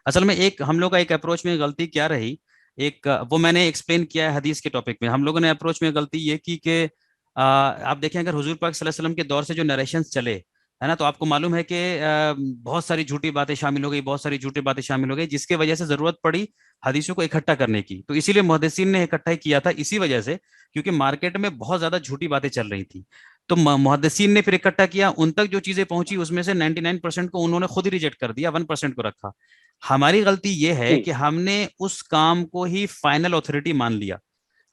اصل میں ایک ہم لوگ کا ایک اپروچ میں غلطی کیا رہی، ایک وہ میں نے ایکسپلین کیا ہے حدیث کے ٹاپک میں. ہم لوگوں نے اپروچ میں غلطی یہ کی کہ آپ دیکھیں اگر حضور پاک صلی اللہ علیہ وسلم کے دور سے جو نریشنز چلے ہے نا، تو آپ کو معلوم ہے کہ بہت ساری جھوٹی باتیں شامل ہو گئی، بہت ساری جھوٹی باتیں شامل ہو گئی، جس کی وجہ سے ضرورت پڑی حدیثوں کو اکٹھا کرنے کی. تو اسی لیے محدثین نے اکٹھا کیا تھا اسی وجہ سے، کیونکہ مارکیٹ میں بہت زیادہ جھوٹی باتیں چل رہی تھی. تو محدثین نے پھر اکٹھا کیا، ان تک جو چیزیں پہنچی اس میں سے 99% کو انہوں نے خود ہی ریجیکٹ کر دیا، 1% کو رکھا. ہماری غلطی یہ ہے جی کہ ہم نے اس کام کو ہی فائنل اتھارٹی مان لیا.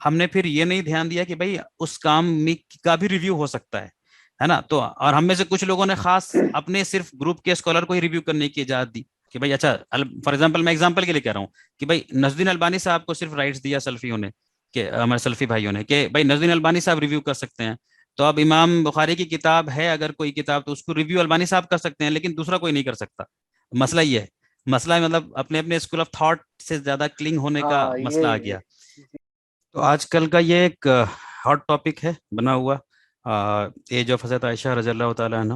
ہم نے پھر یہ نہیں دھیان دیا کہ بھائی اس کام کا بھی ریویو ہو سکتا ہے نا. تو اور ہم میں سے کچھ لوگوں نے خاص اپنے صرف گروپ کے اسکالر کو ہی ریویو کرنے کی اجازت دی کہ بھائی اچھا، فار ایگزامپل میں ایگزامپل کے لیے کہہ رہا ہوں کہ بھائی نصرالدین البانی صاحب کو صرف رائٹس دیا سلفیوں نے، کہ ہمارے سلفی بھائیوں نے، کہ بھائی نصرالدین البانی صاحب ریویو کر سکتے ہیں. تو اب امام بخاری کی کتاب ہے اگر کوئی کتاب، تو اس کو ریویو البانی صاحب کر سکتے ہیں لیکن دوسرا کوئی نہیں کر سکتا. مسئلہ یہ ہے، مسئلہ ہے مطلب اپنے اپنے اسکول آف تھاٹ سے زیادہ کلنگ ہونے کا ہاں مسئلہ آ یہ گیا. تو آج کل کا یہ ایک ہاٹ ٹاپک ہے بنا ہوا، ایج آف حضرت عائشہ رضی اللہ تعالیٰ عنہ.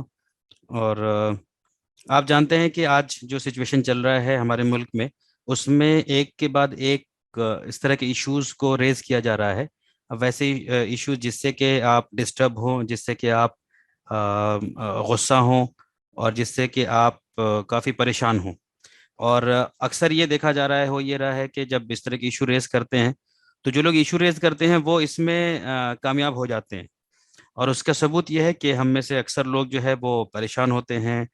اور آپ جانتے ہیں کہ آج جو سچویشن چل رہا ہے ہمارے ملک میں، اس میں ایک کے بعد ایک اس طرح کے ایشوز کو ریز کیا جا رہا ہے. اب ویسے ایشوز جس سے کہ آپ ڈسٹرب ہوں، جس سے کہ آپ غصہ ہوں، اور جس سے کہ آپ کافی پریشان ہوں. اور اکثر یہ دیکھا جا رہا ہے، ہو یہ رہا ہے کہ جب اس طرح کی ایشو ریز کرتے ہیں تو جو لوگ ایشو ریز کرتے ہیں وہ اس میں کامیاب ہو جاتے ہیں. اور اس کا ثبوت یہ ہے کہ ہم میں سے اکثر لوگ جو ہے وہ پریشان ہوتے ہیں،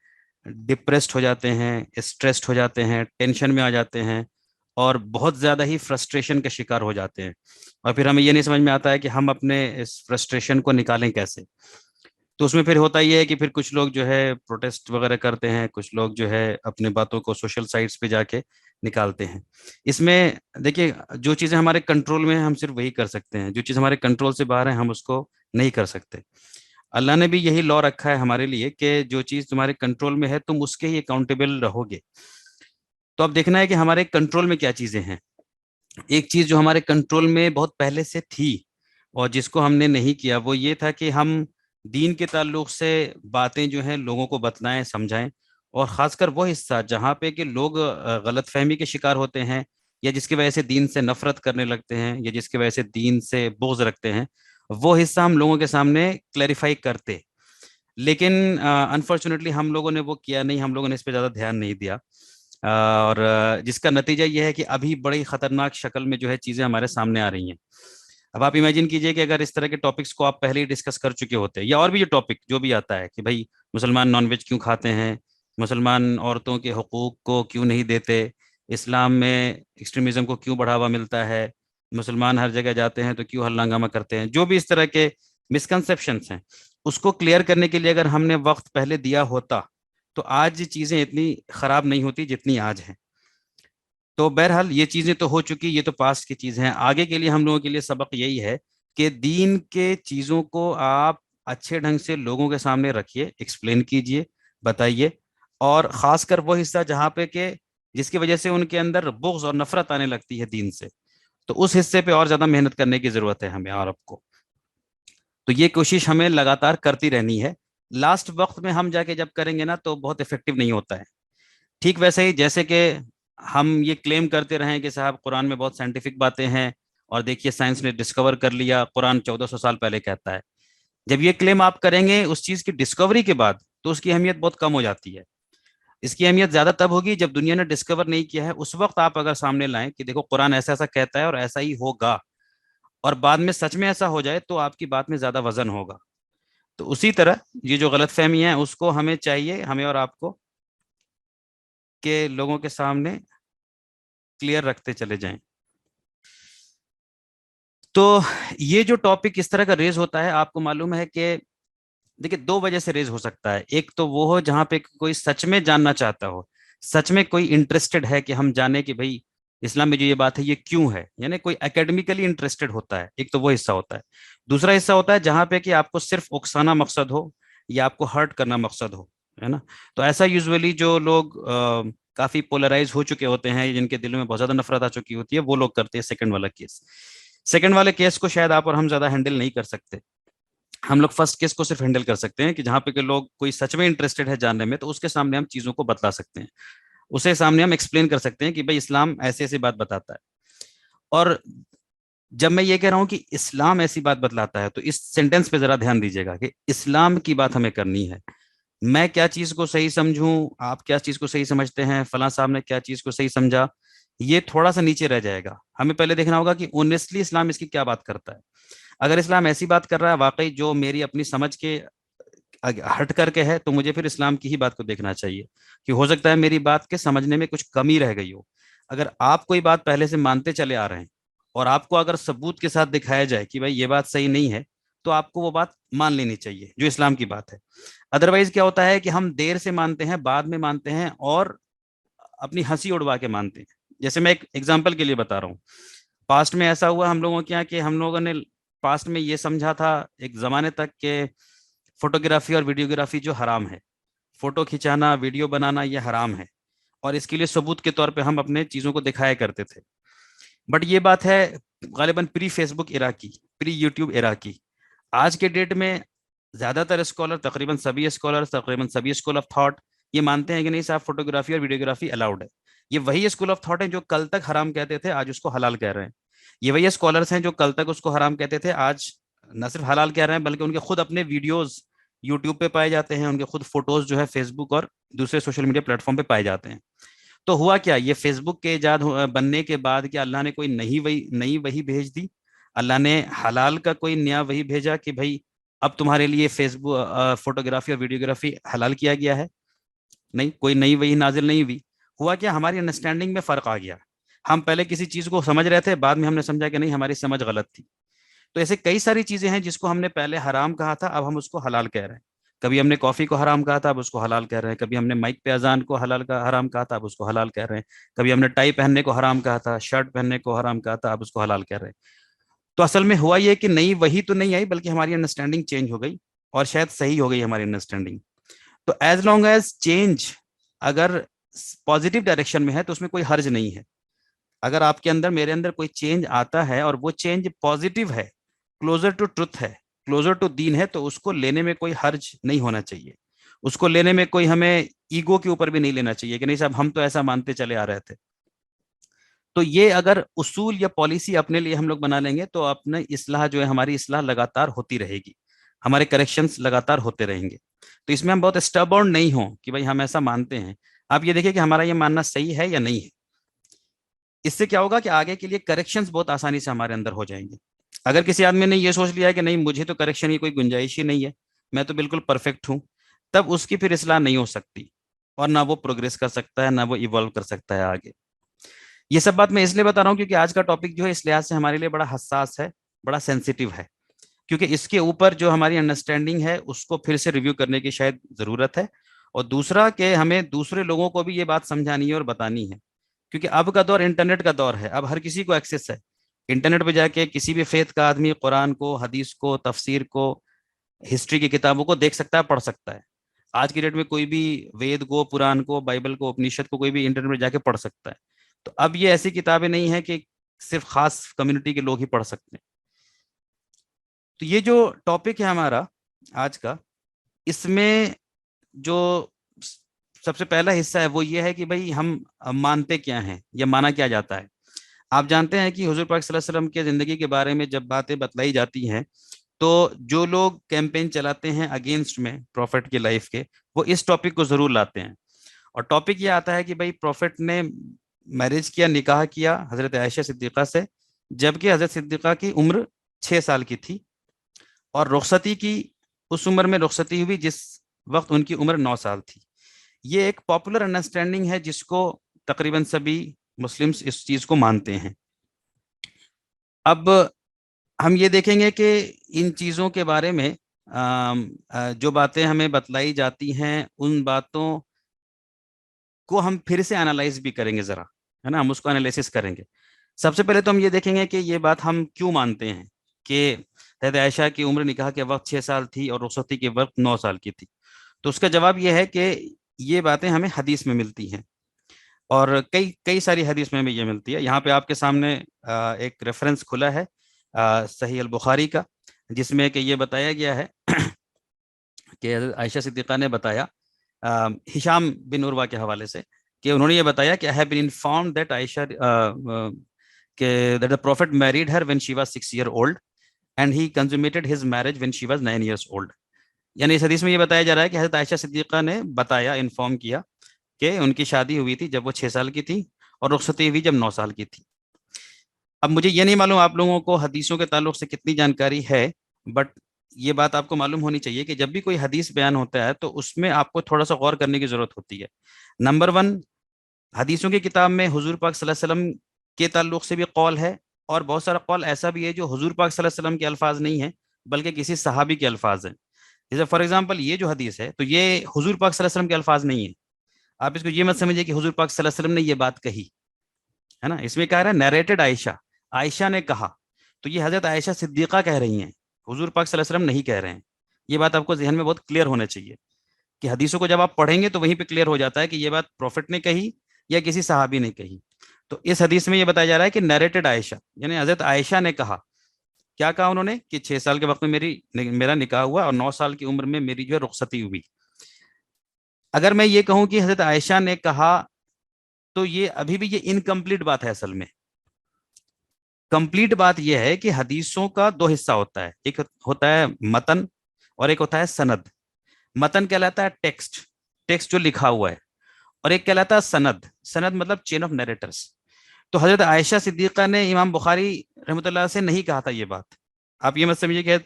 ڈپریسڈ ہو جاتے ہیں، اسٹریسڈ ہو جاتے ہیں، ٹینشن میں آ جاتے ہیں، اور بہت زیادہ ہی فرسٹریشن کا شکار ہو جاتے ہیں. اور پھر ہمیں یہ نہیں سمجھ میں آتا ہے کہ ہم اپنے اس فرسٹریشن کو نکالیں کیسے. تو اس میں پھر ہوتا یہ ہے کہ پھر کچھ لوگ جو ہے پروٹیسٹ وغیرہ کرتے ہیں، کچھ لوگ جو ہے اپنے باتوں کو سوشل سائٹس پہ جا کے نکالتے ہیں. اس میں دیکھیے، جو چیزیں ہمارے کنٹرول میں ہیں ہم صرف وہی کر سکتے ہیں، جو چیز ہمارے کنٹرول سے باہر ہے ہم اس کو نہیں کر سکتے. اللہ نے بھی یہی لا رکھا ہے ہمارے لیے کہ جو چیز تمہارے کنٹرول میں ہے تم اس کے ہی اکاؤنٹیبل رہو گے. تو اب دیکھنا ہے کہ ہمارے کنٹرول میں کیا چیزیں ہیں. ایک چیز جو ہمارے کنٹرول میں بہت پہلے سے تھی اور جس کو ہم نے نہیں کیا، وہ یہ تھا کہ ہم دین کے تعلق سے باتیں جو ہیں لوگوں کو بتلائیں، سمجھائیں. اور خاص کر وہ حصہ جہاں پہ کہ لوگ غلط فہمی کے شکار ہوتے ہیں، یا جس کی وجہ سے دین سے نفرت کرنے لگتے ہیں، یا جس کی وجہ سے دین سے بغض رکھتے ہیں، وہ حصہ ہم لوگوں کے سامنے کلیریفائی کرتے. لیکن انفارچونیٹلی ہم لوگوں نے وہ کیا نہیں، ہم لوگوں نے اس پہ زیادہ دھیان نہیں دیا. اور جس کا نتیجہ یہ ہے کہ ابھی بڑی خطرناک شکل میں جو ہے چیزیں ہمارے سامنے آ رہی ہیں. اب آپ امیجن کیجئے کہ اگر اس طرح کے ٹاپکس کو آپ پہلے ہی ڈسکس کر چکے ہوتے، یا اور بھی جو ٹاپک جو بھی آتا ہے کہ بھائی مسلمان نان ویج کیوں کھاتے ہیں، مسلمان عورتوں کے حقوق کو کیوں نہیں دیتے، اسلام میں ایکسٹریمزم کو کیوں بڑھاوا ملتا ہے، مسلمان ہر جگہ جاتے ہیں تو کیوں ہلہ ہنگامہ کرتے ہیں، جو بھی اس طرح کے مسکنسیپشنس ہیں، اس کو کلیئر کرنے کے لیے اگر ہم نے وقت پہلے دیا ہوتا تو آج چیزیں اتنی خراب نہیں ہوتی جتنی آج ہیں. تو بہرحال یہ چیزیں تو ہو چکی، یہ تو پاسٹ کی چیز ہیں. آگے کے لیے ہم لوگوں کے لیے سبق یہی ہے کہ دین کے چیزوں کو آپ اچھے ڈھنگ سے لوگوں کے سامنے رکھیے، ایکسپلین کیجئے، بتائیے. اور خاص کر وہ حصہ جہاں پہ کہ جس کی وجہ سے ان کے اندر بغض اور نفرت آنے لگتی ہے دین سے، تو اس حصے پہ اور زیادہ محنت کرنے کی ضرورت ہے ہمیں اور آپ کو. تو یہ کوشش ہمیں لگاتار کرتی رہنی ہے. لاسٹ وقت میں ہم جا کے جب کریں گے نا تو بہت افیکٹو نہیں ہوتا ہے. ٹھیک ویسے ہی جیسے کہ ہم یہ کلیم کرتے رہیں کہ صاحب قرآن میں بہت سائنٹیفک باتیں ہیں، اور دیکھیے سائنس نے ڈسکور کر لیا، قرآن 1400 سال پہلے کہتا ہے. جب یہ کلیم آپ کریں گے اس چیز کی ڈسکوری کے بعد تو اس کی اہمیت بہت کم ہو جاتی ہے. اس کی اہمیت زیادہ تب ہوگی جب دنیا نے ڈسکور نہیں کیا ہے. اس وقت آپ اگر سامنے لائیں کہ دیکھو قرآن ایسا ایسا کہتا ہے اور ایسا ہی ہوگا، اور بعد میں سچ میں ایسا ہو جائے تو آپ کی بات میں زیادہ وزن ہوگا. تو اسی طرح یہ جو غلط فہمی ہے اس کو ہمیں چاہیے، ہمیں اور آپ کو، کہ لوگوں کے سامنے کلیئر رکھتے چلے جائیں. تو یہ جو ٹاپک اس طرح کا ریز ہوتا ہے، آپ کو معلوم ہے کہ دیکھیں دو وجہ سے ریز ہو سکتا ہے. ایک تو وہ ہو جہاں پہ کوئی سچ میں جاننا چاہتا ہو، سچ میں کوئی انٹرسٹڈ ہے کہ ہم جانیں کہ بھئی اسلام میں جو یہ بات ہے یہ کیوں ہے، یعنی کوئی اکیڈمیکلی انٹرسٹڈ ہوتا ہے. ایک تو وہ حصہ ہوتا ہے. دوسرا حصہ ہوتا ہے جہاں پہ کہ آپ کو صرف اکسانا مقصد ہو یا آپ کو ہرٹ کرنا مقصد ہو، ہے نا. تو ایسا یوزولی جو لوگ کافی پولرائز ہو چکے ہوتے ہیں، جن کے دلوں میں بہت زیادہ نفرت آ چکی ہوتی ہے، وہ لوگ کرتے ہیں سیکنڈ والا کیس. سیکنڈ والے کیس کو شاید آپ اور ہم زیادہ ہینڈل نہیں کر سکتے. ہم لوگ فرسٹ کیس کو صرف ہینڈل کر سکتے ہیں کہ جہاں پہ کہ لوگ کوئی سچ میں انٹرسٹڈ ہے جاننے میں، تو اس کے سامنے ہم چیزوں کو بتلا سکتے ہیں. اسے سامنے ہم ایکسپلین کر سکتے ہیں کہ بھائی اسلام ایسے ایسی بات بتاتا ہے. اور جب میں یہ کہہ رہا ہوں کہ اسلام ایسی بات بتلاتا ہے تو اس سینٹینس پہ ذرا دھیان دیجیے گا کہ اسلام کی بات ہمیں کرنی ہے. میں کیا چیز کو صحیح سمجھوں, آپ کیا چیز کو صحیح سمجھتے ہیں, فلاں صاحب نے کیا چیز کو صحیح سمجھا, یہ تھوڑا سا نیچے رہ جائے گا. ہمیں پہلے دیکھنا ہوگا کہ اونیسٹلی اسلام اس کی کیا بات کرتا ہے. اگر اسلام ایسی بات کر رہا ہے واقعی جو میری اپنی سمجھ کے ہٹ کر کے ہے, تو مجھے پھر اسلام کی ہی بات کو دیکھنا چاہیے, کہ ہو سکتا ہے میری بات کے سمجھنے میں کچھ کمی رہ گئی ہو. اگر آپ کوئی بات پہلے سے مانتے چلے آ رہے ہیں اور آپ کو اگر ثبوت کے ساتھ دکھایا جائے کہ بھائی یہ بات صحیح نہیں ہے, تو آپ کو وہ بات مان لینی چاہیے جو اسلام کی بات ہے. ادروائز کیا ہوتا ہے کہ ہم دیر سے مانتے ہیں, بعد میں مانتے ہیں, اور اپنی ہنسی اڑوا کے مانتے ہیں. جیسے میں ایک ایگزامپل کے لیے بتا رہا ہوں, پاسٹ میں ایسا ہوا ہم لوگوں کے یہاں کہ ہم لوگوں نے پاسٹ میں یہ سمجھا تھا ایک زمانے تک کہ فوٹوگرافی اور ویڈیوگرافی جو حرام ہے, فوٹو کھنچانا, ویڈیو بنانا, یہ حرام ہے, اور اس کے لیے ثبوت کے طور پہ ہم اپنے چیزوں کو دکھایا کرتے تھے. بٹ یہ بات ہے غالباً پری فیس بک ایرا کی, پری یوٹیوب ایرا کی. آج کے ڈیٹ میں زیادہ تر اسکالر, تقریباً سبھی اسکالر, تقریباً سبھی اسکول آف تھاٹ یہ مانتے ہیں کہ نہیں صاحب فوٹوگرافی اور ویڈیوگرافی الاؤڈ ہے. یہ وہی اسکول آف تھاٹ ہیں جو کل تک حرام کہتے تھے, آج اس کو حلال کہہ رہے ہیں. یہ وہی اسکالرس ہیں جو کل تک اس کو حرام کہتے تھے, آج نہ صرف حلال کہہ رہے ہیں بلکہ ان کے خود اپنے ویڈیوز یوٹیوب پہ پائے جاتے ہیں, ان کے خود فوٹوز جو ہے فیس بک اور دوسرے سوشل میڈیا پلیٹ فارم پہ پائے جاتے ہیں. تو ہوا کیا, یہ فیس بک کے ایجاد بننے کے بعد کیا اللہ نے کوئی نئی وہی بھیج دی؟ اللہ نے حلال کا کوئی نیا وہی بھیجا کہ بھائی اب تمہارے لیے فیس بک فوٹوگرافی اور ویڈیوگرافی حلال کیا گیا ہے؟ نہیں, کوئی نئی وہی نازل نہیں ہوئی. ہوا کیا, ہماری انڈرسٹینڈنگ میں فرق آ گیا. ہم پہلے کسی چیز کو سمجھ رہے تھے, بعد میں ہم نے سمجھا کہ نہیں ہماری سمجھ غلط تھی. تو ایسے کئی ساری چیزیں ہیں جس کو ہم نے پہلے حرام کہا تھا, اب ہم اس کو حلال کہہ رہے ہیں. کبھی ہم نے کافی کو حرام کہا تھا, اب اس کو حلال کہہ رہے ہیں. کبھی ہم نے مائک پہ اذان کو حرام کہا تھا, اب اس کو حلال کہہ رہے ہیں. کبھی ہم نے ٹائی پہننے کو حرام کہا تھا, شرٹ پہننے کو حرام کہا تھا, اب اس کو حلال کہہ رہے ہیں. تو اصل میں ہوا یہ کہ نئی وہی تو نہیں آئی, بلکہ ہماری انڈرسٹینڈنگ چینج ہو گئی, اور شاید صحیح ہو گئی ہماری انڈرسٹینڈنگ. تو ایز لانگ ایز چینج اگر پازیٹیو ڈائریکشن میں ہے تو اس میں کوئی حرج نہیں ہے. اگر آپ کے اندر, میرے اندر کوئی چینج آتا ہے اور وہ چینج پازیٹیو ہے, کلوزر ٹو ٹروتھ ہے, کلوزر ٹو دین ہے, تو اس کو لینے میں کوئی حرج نہیں ہونا چاہیے. اس کو لینے میں کوئی ہمیں ایگو کے اوپر بھی نہیں لینا چاہیے کہ نہیں صاحب ہم تو ایسا مانتے چلے آ رہے تھے. تو یہ اگر اصول یا پالیسی اپنے لیے ہم لوگ بنا لیں گے تو اپنے اصلاح جو ہے, ہماری اصلاح لگاتار ہوتی رہے گی, ہمارے کریکشنز لگاتار ہوتے رہیں گے. تو اس میں ہم بہت اسٹبورن نہیں ہوں کہ بھائی ہم ایسا مانتے ہیں. آپ یہ دیکھیں کہ ہمارا یہ ماننا صحیح ہے یا نہیں ہے. اس سے کیا ہوگا کہ آگے کے لیے کریکشنز بہت آسانی سے ہمارے اندر ہو جائیں گے. اگر کسی آدمی نے یہ سوچ لیا ہے کہ نہیں مجھے تو کریکشن کی کوئی گنجائش ہی نہیں ہے, میں تو بالکل پرفیکٹ ہوں, تب اس کی پھر اصلاح نہیں ہو سکتی, اور نہ وہ پروگریس کر سکتا ہے, نہ وہ ایوالو کر سکتا ہے آگے. یہ سب بات میں اس لیے بتا رہا ہوں کیونکہ آج کا ٹاپک جو ہے اس لحاظ سے ہمارے لیے بڑا حساس ہے, بڑا سینسیٹیو ہے, کیونکہ اس کے اوپر جو ہماری انڈرسٹینڈنگ ہے اس کو پھر سے ریویو کرنے کی شاید ضرورت ہے. اور دوسرا کہ ہمیں دوسرے لوگوں کو بھی یہ بات سمجھانی ہے اور بتانی ہے, کیونکہ اب کا دور انٹرنیٹ کا دور ہے, اب ہر کسی کو ایکسیس ہے. انٹرنیٹ پہ جا کے کسی بھی فیتھ کا آدمی قرآن کو, حدیث کو, تفسیر کو, ہسٹری کی کتابوں کو دیکھ سکتا ہے, پڑھ سکتا ہے. آج کی ڈیٹ میں کوئی بھی وید کو, پران کو, بائبل کو, اپنیشد کو کوئی بھی انٹرنیٹ پہ جا کے پڑھ سکتا ہے. تو اب یہ ایسی کتابیں نہیں ہیں کہ صرف خاص کمیونٹی کے لوگ ہی پڑھ سکتے ہیں. تو یہ جو ٹاپک ہے ہمارا آج کا, اس میں جو سب سے پہلا حصہ ہے وہ یہ ہے کہ بھئی ہم مانتے کیا ہیں یا مانا کیا جاتا ہے. آپ جانتے ہیں کہ حضور پاک صلی اللہ علیہ وسلم کے زندگی کے بارے میں جب باتیں بتلائی جاتی ہیں تو جو لوگ کیمپین چلاتے ہیں اگینسٹ میں پروفٹ کی لائف کے, وہ اس ٹاپک کو ضرور لاتے ہیں. اور ٹاپک یہ آتا ہے کہ بھئی پروفٹ نے میرج کیا, نکاح کیا حضرت عائشہ صدیقہ سے, جبکہ حضرت صدیقہ کی عمر 6 سال کی تھی, اور رخصتی کی اس عمر میں رخصتی ہوئی جس وقت ان کی عمر 9 سال تھی. یہ ایک پاپولر انڈرسٹینڈنگ ہے جس کو تقریباً سبھی مسلمز اس چیز کو مانتے ہیں. اب ہم یہ دیکھیں گے کہ ان چیزوں کے بارے میں جو باتیں ہمیں بتلائی جاتی ہیں ان باتوں کو ہم پھر سے انالائز بھی کریں گے ذرا, ہے نا, ہم اس کو انالیسس کریں گے. سب سے پہلے تو ہم یہ دیکھیں گے کہ یہ بات ہم کیوں مانتے ہیں کہ حضرت عائشہ کی عمر نکاح کے وقت 6 سال تھی اور رخصتی کے وقت 9 سال کی تھی. تو اس کا جواب یہ ہے کہ یہ باتیں ہمیں حدیث میں ملتی ہیں, اور کئی ساری حدیث میں بھی یہ ملتی ہے. یہاں پہ آپ کے سامنے ایک ریفرنس کھلا ہے صحیح البخاری کا, جس میں کہ یہ بتایا گیا ہے کہ حضرت عائشہ صدیقہ نے بتایا ہشام بن عروہ کے حوالے سے کہ انہوں نے یہ بتایا کہ I have been informed that عائشہ کہ that the prophet married her when she was 6 years old and he consummated his marriage when she was 9 years old. یعنی اس حدیث میں یہ بتایا جا رہا ہے کہ حضرت عائشہ صدیقہ نے بتایا، انفارم کیا کہ ان کی شادی ہوئی تھی جب وہ 6 سال کی تھی اور رخصتی ہوئی جب 9 سال کی تھی. اب مجھے یہ نہیں معلوم آپ لوگوں کو حدیثوں کے تعلق سے کتنی جانکاری ہے، بٹ یہ بات آپ کو معلوم ہونی چاہیے کہ جب بھی کوئی حدیث بیان ہوتا ہے تو اس میں آپ کو تھوڑا سا غور کرنے کی ضرورت ہوتی ہے. نمبر 1، حدیثوں کی کتاب میں حضور پاک صلی اللہ علیہ وسلم کے تعلق سے بھی قول ہے، اور بہت سارا قول ایسا بھی ہے جو حضور پاک صلی اللہ علیہ وسلم کے الفاظ نہیں ہیں بلکہ کسی صحابی کے الفاظ ہیں. جیسے فار ایگزامپل یہ جو حدیث ہے تو یہ حضور پاک صلی اللہ علیہ وسلم کے الفاظ نہیں ہیں. آپ اس کو یہ مت سمجھیے کہ حضور پاک صلی اللہ علیہ وسلم نے یہ بات کہی ہے نا. اس میں کہہ رہا ہے نیریٹڈ عائشہ نے کہا، تو یہ حضرت عائشہ صدیقہ کہہ رہی ہیں، حضور پاک صلی اللہ علیہ وسلم نہیں کہہ رہے ہیں. یہ بات آپ کو ذہن میں بہت کلیئر ہونا چاہیے کہ حدیثوں کو جب آپ پڑھیں گے تو وہیں پہ کلیئر ہو جاتا ہے کہ یہ بات پروفٹ نے کہی یا کسی صحابی نے کہی. تو اس حدیث میں یہ بتایا جا رہا ہے کہ نیریٹڈ عائشہ، یعنی حضرت عائشہ نے کہا. کیا کہا انہوں نے؟ کہ 6 سال کے وقت میں میرا نکاح ہوا اور 9 سال کی عمر میں میری جو ہے رخصتی ہوئی. اگر میں یہ کہوں کہ حضرت عائشہ نے کہا تو یہ ابھی بھی یہ انکمپلیٹ بات ہے. اصل میں کمپلیٹ بات یہ ہے کہ حدیثوں کا 2 حصہ ہوتا ہے، ایک ہوتا ہے متن اور ایک ہوتا ہے سند. متن کہلاتا ہے ٹیکسٹ جو لکھا ہوا ہے، اور ایک کہلاتا ہے سند مطلب چین آف نیریٹرز. تو حضرت عائشہ صدیقہ نے امام بخاری رحمۃ اللہ سے نہیں کہا تھا یہ بات. آپ یہ مت سمجھیے کہ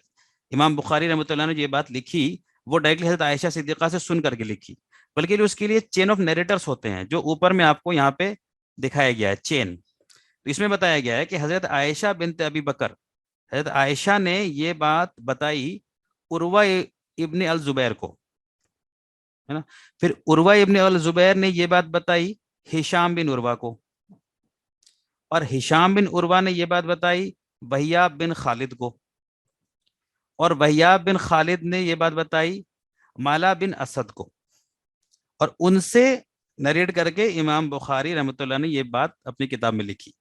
امام بخاری رحمۃ اللہ نے جو یہ بات لکھی وہ ڈائریکٹلی حضرت عائشہ صدیقہ سے سن کر کے لکھی، بلکہ جو اس کے لیے چین آف نیریٹرز ہوتے ہیں جو اوپر میں آپ کو یہاں پہ دکھایا گیا ہے چین. تو اس میں بتایا گیا ہے کہ حضرت عائشہ بنت ابی بکر، حضرت عائشہ نے یہ بات بتائی عروہ ابن الزبیر کو، ہے نا. پھر عروہ ابن الزبیر نے یہ بات بتائی ہشام بن عروہ کو، اور ہشام بن عروہ نے یہ بات بتائی وہیاب بن خالد کو، اور وہیاب بن خالد نے یہ بات بتائی مالا بن اسد کو، اور ان سے نریٹ کر کے امام بخاری رحمۃ اللہ نے یہ بات اپنی کتاب میں لکھی.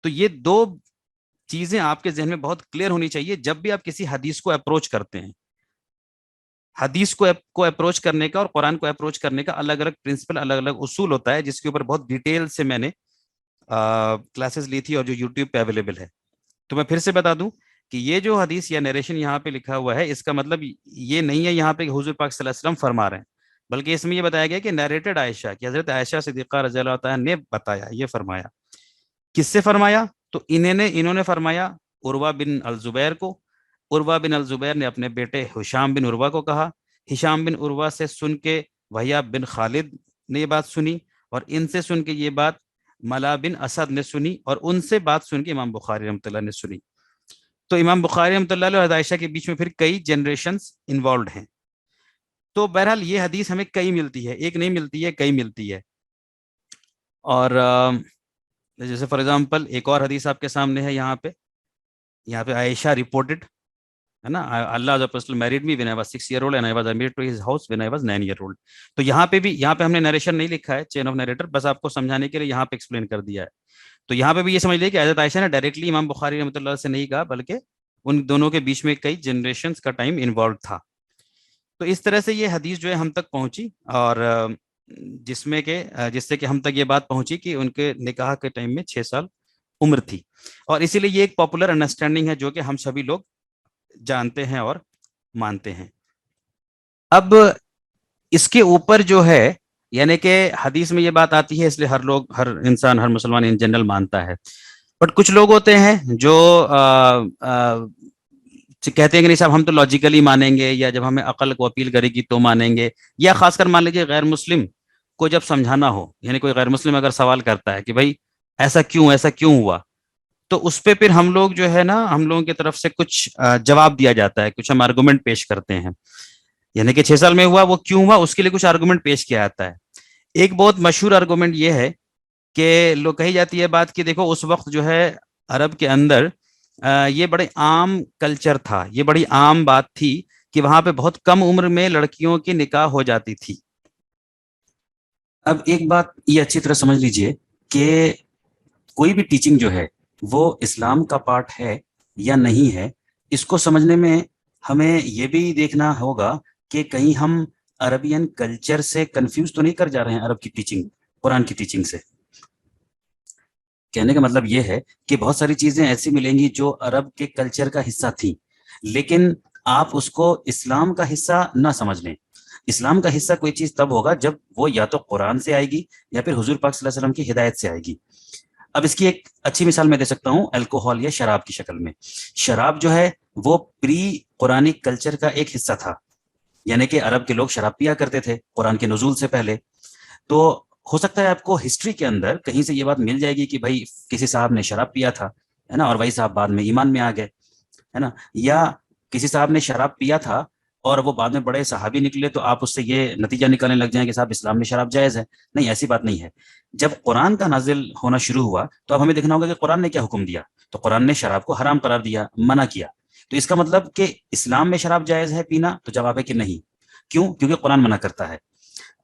تو یہ 2 چیزیں آپ کے ذہن میں بہت کلیئر ہونی چاہیے جب بھی آپ کسی حدیث کو اپروچ کرتے ہیں. حدیث کو اپروچ کرنے کا اور قرآن کو اپروچ کرنے کا الگ الگ پرنسپل، الگ الگ اصول ہوتا ہے، جس کے اوپر بہت ڈیٹیل سے میں نے کلاسز لی تھی اور جو یوٹیوب پہ اویلیبل ہے. تو میں پھر سے بتا دوں کہ یہ جو حدیث یا نیریشن یہاں پہ لکھا ہوا ہے، اس کا مطلب یہ نہیں ہے یہاں پہ کہ حضور پاک صلی اللہ علیہ وسلم فرما رہے ہیں، بلکہ اس میں یہ بتایا گیا کہ نیریٹڈ عائشہ، کہ حضرت عائشہ صدیقہ رضی اللہ تعالیٰ نے بتایا، یہ فرمایا. کس سے فرمایا؟ تو انہوں نے فرمایا عروہ بن الزبیر کو. عروہ بن الزبیر نے اپنے بیٹے ہشام بن عروہ کو کہا. ہشام بن عروہ سے سن کے وہیاب بن خالد نے یہ بات سنی، اور ان سے سن کے یہ بات ملا بن اسد نے سنی، اور ان سے بات سن کے امام بخاری رحمۃ اللہ نے سنی. تو امام بخاری رحمۃ اللہ علیہ اور عائشہ کے بیچ میں پھر کئی جنریشنز انوالوڈ ہیں. تو بہرحال یہ حدیث ہمیں کئی ملتی ہے، ایک نہیں ملتی ہے، کئی ملتی ہے. اور جیسے فار ایگزامپل ایک اور حدیث آپ کے سامنے ہے، یہاں پہ عائشہ رپورٹڈ ہے نا، Allah married me when I was 6 years old and I was admitted to his house when I was 9 years old. تو یہاں پہ ہم نے نیریشن نہیں لکھا ہے، چین آف نیریٹر، بس آپ کو سمجھانے کے لیے یہاں پہ ایکسپلین کر دیا ہے. تو یہاں پہ بھی یہ سمجھ لیں کہ حضرت عائشہ نے ڈائریکٹلی امام بخاری رحمۃ اللہ سے نہیں کہا، بلکہ ان دونوں کے بیچ میں کئی جنریشنز کا ٹائم انوالو تھا. تو اس طرح سے یہ حدیث جو ہے ہم تک پہنچی، اور جس سے کہ ہم تک یہ بات پہنچی کہ ان کے نکاح کے ٹائم میں 6 سال عمر تھی. اور اسی لیے یہ ایک پاپولر انڈرسٹینڈنگ ہے جو کہ ہم سبھی لوگ جانتے ہیں اور مانتے ہیں. اب اس کے اوپر جو ہے، یعنی کہ حدیث میں یہ بات آتی ہے، اس لیے ہر انسان، ہر مسلمان ان جنرل مانتا ہے. بٹ کچھ لوگ ہوتے ہیں جو کہتے ہیں کہ نہیں صاحب ہم تو لاجیکلی مانیں گے، یا جب ہمیں عقل کو اپیل کرے گی تو مانیں گے. یا خاص کر مان لیجیے غیر مسلم کو جب سمجھانا ہو، یعنی کوئی غیر مسلم اگر سوال کرتا ہے کہ بھائی ایسا کیوں ہوا، تو اس پہ پھر ہم لوگ جو ہے نا، ہم لوگوں کی طرف سے کچھ جواب دیا جاتا ہے، کچھ ہم آرگومنٹ پیش کرتے ہیں. یعنی کہ 6 سال میں ہوا، وہ کیوں ہوا، اس کے لیے کچھ آرگومنٹ پیش کیا جاتا ہے. ایک بہت مشہور آرگومنٹ یہ ہے کہ لوگ کہی جاتی ہے بات کہ دیکھو اس وقت جو ہے عرب کے اندر یہ بڑے عام کلچر تھا، یہ بڑی عام بات تھی کہ وہاں پہ بہت کم عمر میں لڑکیوں کی نکاح ہو جاتی تھی. اب ایک بات یہ اچھی طرح سمجھ لیجئے کہ کوئی بھی ٹیچنگ جو ہے وہ اسلام کا پارٹ ہے یا نہیں ہے، اس کو سمجھنے میں ہمیں یہ بھی دیکھنا ہوگا کہ کہیں ہم عربین کلچر سے کنفیوز تو نہیں کر جا رہے ہیں عرب کی ٹیچنگ قرآن کی ٹیچنگ سے؟ کہنے کا مطلب یہ ہے کہ بہت ساری چیزیں ایسی ملیں گی جو عرب کے کلچر کا حصہ تھیں، لیکن آپ اس کو اسلام کا حصہ نہ سمجھ لیں۔ اسلام کا حصہ کوئی چیز تب ہوگا جب وہ یا تو قرآن سے آئے گی یا پھر حضور پاک صلی اللہ علیہ وسلم کی ہدایت سے آئے گی۔ اب اس کی ایک اچھی مثال میں دے سکتا ہوں الکوہول یا شراب کی شکل میں۔ شراب جو ہے وہ پری قرآنی کلچر کا ایک حصہ تھا، یعنی کہ عرب کے لوگ شراب پیا کرتے تھے قرآن کے نزول سے پہلے۔ تو ہو سکتا ہے آپ کو ہسٹری کے اندر کہیں سے یہ بات مل جائے گی کہ بھائی کسی صاحب نے شراب پیا تھا، ہے نا، اور وہی صاحب بعد میں ایمان میں آ گئے، ہے نا، یا کسی صاحب نے شراب پیا تھا اور وہ بعد میں بڑے صحابی نکلے تو آپ اس سے یہ نتیجہ نکالنے لگ جائیں کہ صاحب اسلام میں شراب جائز ہے۔ نہیں، ایسی بات نہیں ہے۔ جب قرآن کا نازل ہونا شروع ہوا تو اب ہمیں دیکھنا ہوگا کہ قرآن نے کیا حکم دیا۔ تو قرآن نے شراب کو حرام قرار دیا، منع کیا۔ تو اس کا مطلب کہ اسلام میں شراب جائز ہے پینا؟ تو جواب ہے کہ نہیں۔ کیوں؟ کیونکہ قرآن منع کرتا ہے۔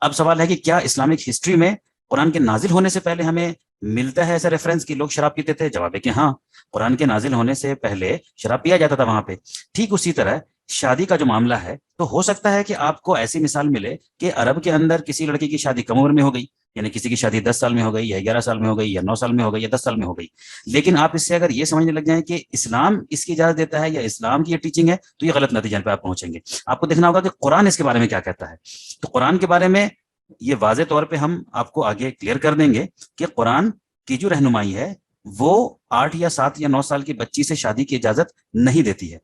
اب سوال ہے کہ کیا اسلامک ہسٹری میں قرآن کے نازل ہونے سے پہلے ہمیں ملتا ہے ایسا ریفرنس کہ لوگ شراب پیتے تھے؟ جواب ہے کہ ہاں، قرآن کے نازل ہونے سے پہلے شراب پیا جاتا تھا وہاں پہ۔ ٹھیک اسی طرح شادی کا جو معاملہ ہے، تو ہو سکتا ہے کہ آپ کو ایسی مثال ملے کہ عرب کے اندر کسی لڑکی کی شادی کم عمر میں ہو گئی، یعنی کسی کی شادی 10 سال میں ہو گئی یا 11 سال میں ہو گئی یا 9 سال میں ہو گئی یا 10 سال میں ہو گئی، لیکن آپ اس سے اگر یہ سمجھنے لگ جائیں کہ اسلام اس کی اجازت دیتا ہے یا اسلام کی یہ ٹیچنگ ہے، تو یہ غلط نتیجے پہ آپ پہنچیں گے۔ آپ کو دیکھنا ہوگا کہ قرآن اس کے بارے میں کیا کہتا ہے۔ تو قرآن کے بارے میں یہ واضح طور پہ ہم آپ کو آگے کلیئر کر دیں گے کہ قرآن کی جو رہنمائی ہے وہ 8 یا 7 یا 9 سال کی بچی سے شادی کی اجازت نہیں دیتی ہے۔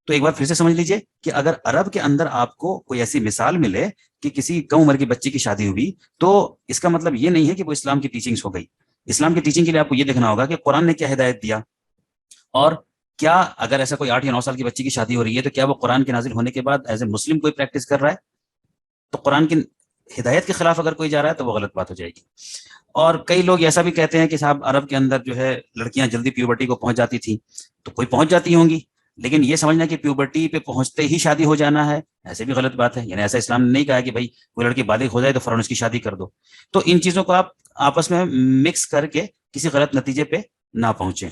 تو ایک بار پھر سے سمجھ لیجئے کہ اگر عرب کے اندر آپ کو کوئی ایسی مثال ملے کہ کسی کم عمر کی بچی کی شادی ہوئی، تو اس کا مطلب یہ نہیں ہے کہ وہ اسلام کی ٹیچنگز ہو گئی۔ اسلام کی ٹیچنگ کے لیے آپ کو یہ دیکھنا ہوگا کہ قرآن نے کیا ہدایت دیا، اور کیا اگر ایسا کوئی 8 یا 9 سال کی بچی کی شادی ہو رہی ہے تو کیا وہ قرآن کے نازل ہونے کے بعد ایز اے مسلم کوئی پریکٹس کر رہا ہے؟ تو قرآن کی ہدایت کے خلاف اگر کوئی جا رہا ہے تو وہ غلط بات ہو جائے گی۔ اور کئی لوگ ایسا بھی کہتے ہیں کہ صاحب عرب کے اندر جو ہے لڑکیاں جلدی پیوبرٹی کو پہنچ جاتی تھیں، تو کوئی پہنچ جاتی ہوں گی، لیکن یہ سمجھنا کہ پیوبرٹی پہ پہنچتے ہی شادی ہو جانا ہے، ایسے بھی غلط بات ہے۔ یعنی ایسا اسلام نے نہیں کہا کہ بھائی کوئی لڑکی بالغ ہو جائے تو فوراً اس کی شادی کر دو۔ تو ان چیزوں کو آپ آپس میں مکس کر کے کسی غلط نتیجے پہ نہ پہنچیں۔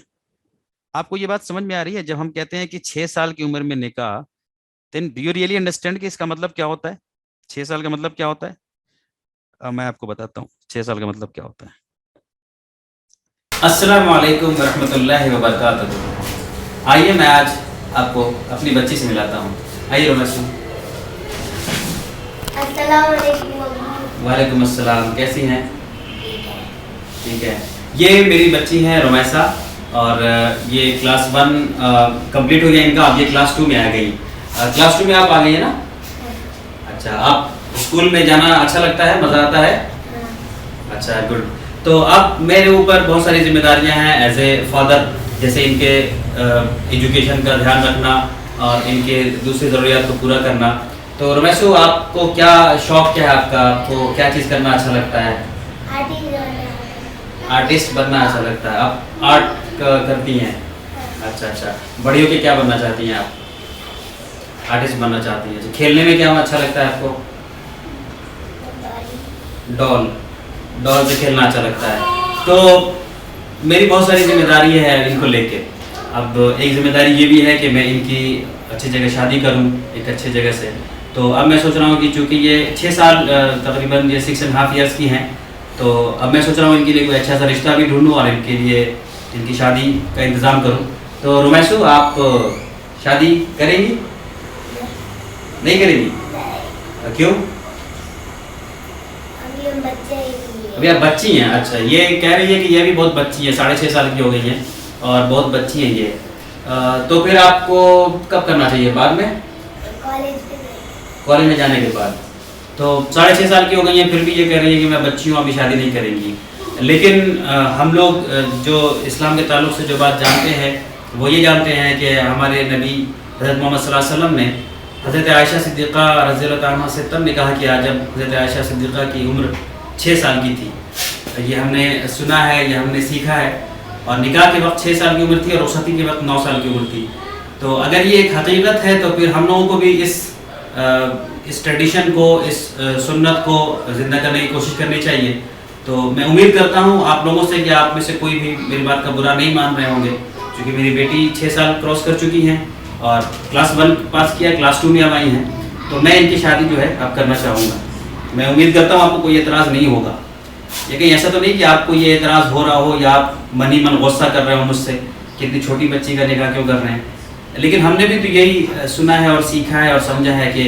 آپ کو یہ بات سمجھ میں آ رہی ہے جب ہم کہتے ہیں کہ 6 سال کی عمر میں نکاح، then do you really understand کہ اس کا مطلب کیا ہوتا ہے؟ 6 سال کا مطلب کیا ہوتا ہے؟ میں آپ کو بتاتا ہوں 6 سال کا مطلب کیا ہوتا ہے۔ السلام علیکم ورحمۃ اللہ وبرکاتہ۔ آئیے میں آج آپ کو اپنی بچی سے ملاتا ہوں۔ آئیے رومیسا۔ السلام علیکم۔ وعلیکم السلام، کیسی ہیں؟ ٹھیک ہے۔ یہ میری بچی ہے رومیسا، اور یہ کلاس 1 کمپلیٹ ہو گیا ان کا، اب یہ کلاس 2 میں آ گئی۔ کلاس 2 میں آپ آ گئی ہیں نا؟ اچھا، آپ اسکول میں جانا اچھا لگتا ہے، مزہ آتا ہے؟ اچھا، گڈ۔ تو اب میرے اوپر بہت ساری ذمہ داریاں ہیں ایز اے فادر، جیسے ان کے ایجوکیشن کا دھیان رکھنا اور ان کے دوسری ضروریات کو پورا کرنا۔ تو رومیسو، آپ کو کیا شوق کیا ہے آپ کا؟ آپ کو کیا چیز کرنا اچھا لگتا ہے؟ آرٹسٹ بننا اچھا لگتا ہے، آپ آرٹ کرتی ہیں؟ اچھا اچھا، بڑی ہو کے کیا بننا چاہتی ہیں آپ؟ آرٹسٹ بننا چاہتی ہیں۔ کھیلنے میں کیا اچھا لگتا ہے آپ کو؟ ڈال سے کھیلنا اچھا لگتا ہے۔ تو میری بہت ساری ذمہ داری ہے ان کو لے کے۔ اب ایک ذمہ داری یہ بھی ہے کہ میں ان کی اچھی جگہ شادی کروں، ایک اچھے جگہ سے۔ تو اب میں سوچ رہا ہوں کہ چونکہ یہ 6 سال تقریباً یہ 6.5 ایئرس کی ہیں، تو اب میں سوچ رہا ہوں ان کے لیے کوئی اچھا سا رشتہ بھی ڈھونڈوں اور ان کے لیے ان کی شادی کا انتظام کروں۔ تو رومیسو، آپ شادی کریں گی؟ نہیں کریں گی؟ کیوں؟ ابھی آپ بچی ہیں۔ اچھا، یہ کہہ رہی ہے کہ یہ بھی بہت بچی ہے، 6.5 سال کی ہو گئی ہیں اور بہت بچی ہیں یہ۔ تو پھر آپ کو کب کرنا چاہیے؟ بعد میں؟ کالج میں جانے کے بعد۔ تو 6.5 سال کی ہو گئی ہیں، پھر بھی یہ کہہ رہی ہے کہ میں بچی ہوں، ابھی شادی نہیں کریں گی۔ لیکن ہم لوگ جو اسلام کے تعلق سے جو بات جانتے ہیں وہ یہ جانتے ہیں کہ ہمارے نبی حضرت محمد صلی اللہ علیہ وسلم نے حضرت عائشہ صدیقہ رضی اللہ عنہا سے تب نکاح کیا جب حضرت عائشہ صدیقہ کی عمر 6 سال کی تھی۔ یہ ہم نے سنا ہے، یہ ہم نے سیکھا ہے، اور نکاح کے وقت 6 سال کی عمر تھی اور رخصتی کے وقت 9 سال کی عمر تھی۔ تو اگر یہ ایک حقیقت ہے تو پھر ہم لوگوں کو بھی اس ٹریڈیشن کو، اس سنت کو زندہ کرنے کی کوشش کرنی چاہیے۔ تو میں امید کرتا ہوں آپ لوگوں سے کہ آپ میں سے کوئی بھی میری بات کا برا نہیں مان رہے ہوں گے، کیونکہ میری بیٹی 6 سال کراس کر چکی ہیں اور کلاس 1 پاس کیا، کلاس 2 میں اب آئی ہیں۔ تو میں ان کی شادی جو ہے اب کرنا چاہوں گا. میں امید کرتا ہوں آپ کو کوئی اعتراض نہیں ہوگا. یہ کہیں ایسا تو نہیں کہ آپ کو یہ اعتراض ہو رہا ہو یا آپ من ہی من غصہ کر رہے ہو مجھ سے کہ اتنی چھوٹی بچی کا نکاح کیوں کر رہے ہیں. لیکن ہم نے بھی تو یہی سنا ہے اور سیکھا ہے اور سمجھا ہے کہ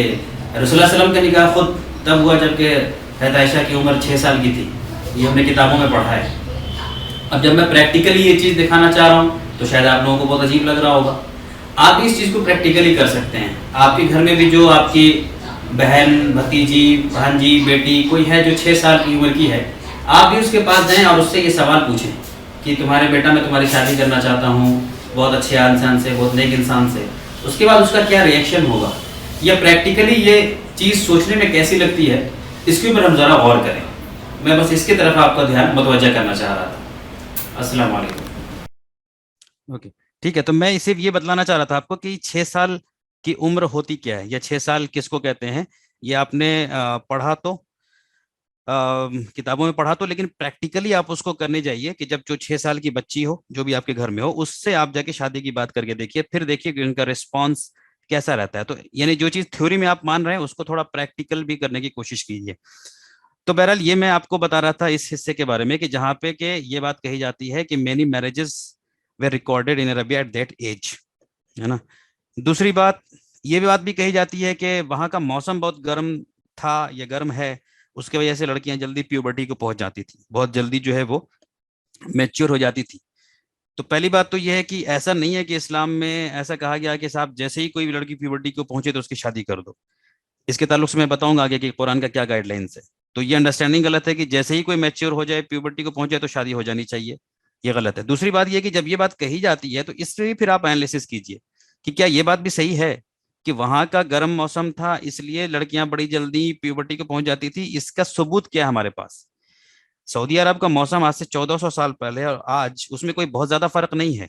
رسول اللہ علیہ وسلم کا نکاح خود تب ہوا جب کہ حضرت عائشہ کی عمر 6 سال کی تھی. یہ ہم نے کتابوں میں پڑھا ہے. اب جب میں پریکٹیکلی یہ چیز دکھانا چاہ رہا ہوں تو شاید آپ لوگوں کو بہت عجیب لگ رہا ہوگا. آپ بھی اس چیز کو پریکٹیکلی کر سکتے ہیں. آپ کے گھر میں بھی جو آپ کی بہن بھتیجی بھانجی بیٹی کوئی ہے جو 6 سال کی عمر کی ہے, آپ بھی اس کے پاس جائیں اور اس سے یہ سوال پوچھیں کہ تمہارے بیٹا میں تمہاری شادی کرنا چاہتا ہوں بہت اچھے انسان سے, بہت نیک انسان سے. اس کے بعد اس کا کیا ریئیکشن ہوگا یا پریکٹیکلی یہ چیز سوچنے میں کیسی لگتی ہے, اس کے اوپر ہم ذرا غور کریں. میں بس اس کی طرف آپ کا دھیان متوجہ کرنا چاہ رہا تھا. السلام علیکم. اوکے ٹھیک ہے, تو میں صرف یہ بتلانا چاہ رہا تھا آپ کو کہ 6 سال کی عمر ہوتی کیا ہے یا 6 سال کس کو کہتے ہیں. یہ آپ نے پڑھا تو کتابوں میں پڑھا تو, لیکن پریکٹیکلی آپ اس کو کرنے جائیے کہ جب جو 6 سال کی بچی ہو جو بھی آپ کے گھر میں ہو اس سے آپ جا کے شادی کی بات کر کے دیکھیے, پھر دیکھیے کہ ان کا رسپانس کیسا رہتا ہے. تو یعنی جو چیز تھیوری میں آپ مان رہے ہیں اس کو تھوڑا پریکٹیکل بھی کرنے کی کوشش کیجیے. تو بہرحال یہ میں آپ کو بتا رہا تھا اس حصے کے بارے میں کہ جہاں پہ کہ یہ بات کہی جاتی ہے کہ many marriages were recorded in Arabia at that age, ہے نا. دوسری بات یہ بھی کہی جاتی ہے کہ وہاں کا موسم بہت گرم تھا یا گرم ہے, اس کی وجہ سے لڑکیاں جلدی پیوبرٹی کو پہنچ جاتی تھی, بہت جلدی جو ہے وہ میچور ہو جاتی تھی. تو پہلی بات تو یہ ہے کہ ایسا نہیں ہے کہ اسلام میں ایسا کہا گیا کہ صاحب جیسے ہی کوئی لڑکی پیوبرٹی کو پہنچے تو اس کی شادی کر دو. اس کے تعلق سے میں بتاؤں گا آگے کہ قرآن کا کیا گائیڈ لائنس ہے. تو یہ انڈرسٹینڈنگ غلط ہے کہ جیسے ہی کوئی میچور ہو جائے پیوبرٹی کو پہنچ جائے تو شادی ہو جانی چاہیے, یہ غلط ہے. دوسری بات یہ کہ جب یہ بات کہی جاتی ہے تو اس سے پھر آپ انالیسس کیجئے کہ کیا یہ بات بھی صحیح ہے کہ وہاں کا گرم موسم تھا اس لیے لڑکیاں بڑی جلدی پیوبرٹی کو پہنچ جاتی تھی. اس کا ثبوت کیا ہے ہمارے پاس. سعودی عرب کا موسم آج سے 1400 سال پہلے اور آج اس میں کوئی بہت زیادہ فرق نہیں ہے.